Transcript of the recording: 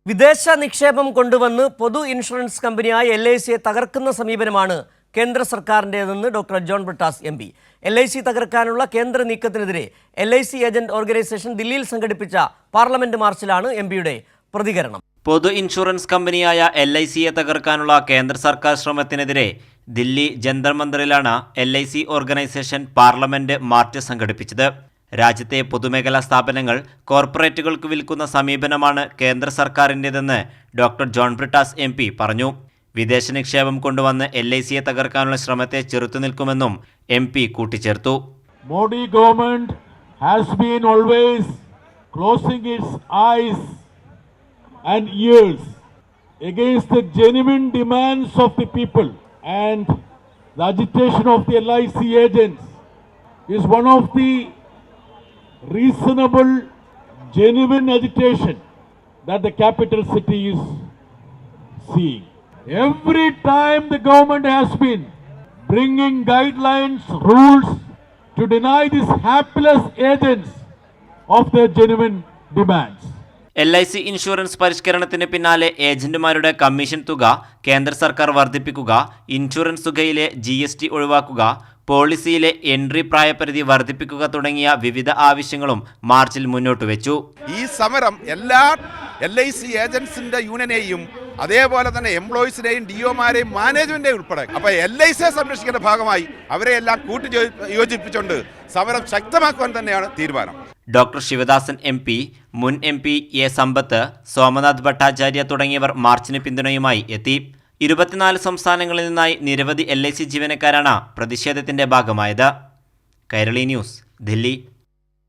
വിദേശ നിക്ഷേപം കൊണ്ടുവന്ന് പൊതു ഇൻഷുറൻസ് കമ്പനിയായ LICയെ തകർക്കുന്ന സമീപനമാണ് കേന്ദ്ര സർക്കാരിൻ്റെതെന്ന് doctor John Brittas MP. LIC തകർക്കാനുള്ള കേന്ദ്ര നീക്കത്തിനെതിരെ LIC ഏജന്റ് ഓർഗനൈസേഷൻ ദില്ലിയിൽ സംഘടിപ്പിച്ച പാർലമെന്റ് മാർച്ചിലാണ് MPയുടെ പ്രതികരണം. പൊതു ഇൻഷുറൻസ് കമ്പനിയായ LICയെ തകർക്കാനുള്ള കേന്ദ്ര സർക്കാർ ശ്രമത്തിനെതിരെ ദില്ലി ജന്തർ മന്ദിറിലാണ് LIC ഓർഗനൈസേഷൻ പാർലമെന്റ് മാർച്ച് സംഘടിപ്പിച്ചത്. രാജ്യത്തെ പൊതുമേഖലാ സ്ഥാപനങ്ങൾ കോർപ്പറേറ്റുകൾക്ക് വിൽക്കുന്ന സമീപനമാണ് കേന്ദ്ര സർക്കാരിൻ്റെതെന്ന് ഡോക്ടർ ജോൺ ബ്രിട്ടാസ് MP പറഞ്ഞു. വിദേശ നിക്ഷേപം കൊണ്ടുവന്ന് LICയെ തകർക്കാനുള്ള ശ്രമത്തെ ചെറുത്തുനിൽക്കുമെന്നും MP കൂട്ടിച്ചേർത്തു. Modi government has been always closing its eyes and ears against the genuine demands of the people, and the agitation of the LIC agents is one of the reasonable, genuine agitation that the capital city is seeing. Every time the government has been bringing guidelines, rules to deny these hapless agents of their genuine demands. LIC insurance പരിഷ്കരണത്തിന് പിന്നാലെ ഏജന്റുമാരുടെ commission തുക കേന്ദ്ര സർക്കാർ വർദ്ധിപ്പിക്കുക, insurance തുകയിലെ GST ഒഴിവാക്കുക, പോളിസിയിലെ entry പ്രായപരിധി വർദ്ധിപ്പിക്കുക തുടങ്ങിയ വിവിധ ആവശ്യങ്ങളും മാർച്ചിൽ മുന്നോട്ട് വെച്ചു. ഈ സമരം എല്ലാ LIC ഏജൻസിന്റെ യൂണിയനെയും അതേപോലെ തന്നെ എംപ്ലോയീസിനെയും DOമാരെയും മാനേജ്മെന്റിനെയും ഉൾപ്പെടെ അപ്പോൾ LICയെ സംരക്ഷിക്കേണ്ട ഭാഗമായി അവരെയെല്ലാം യോജിപ്പിച്ചുകൊണ്ട് സമരം ശക്തമാക്കുവാൻ തന്നെയാണ് തീരുമാനം. ഡോക്ടർ ശിവദാസൻ MP, മുൻ MP A സമ്പത്ത്, സോമനാഥ് ഭട്ടാചാര്യ തുടങ്ങിയവർ മാർച്ചിന് പിന്തുണയുമായി എത്തി. 24 സംസ്ഥാനങ്ങളിൽ നിന്നായി നിരവധി LIC ജീവനക്കാരാണ് പ്രതിഷേധത്തിന്റെ ഭാഗമായത്. കൈരളി ന്യൂസ്, ദില്ലി.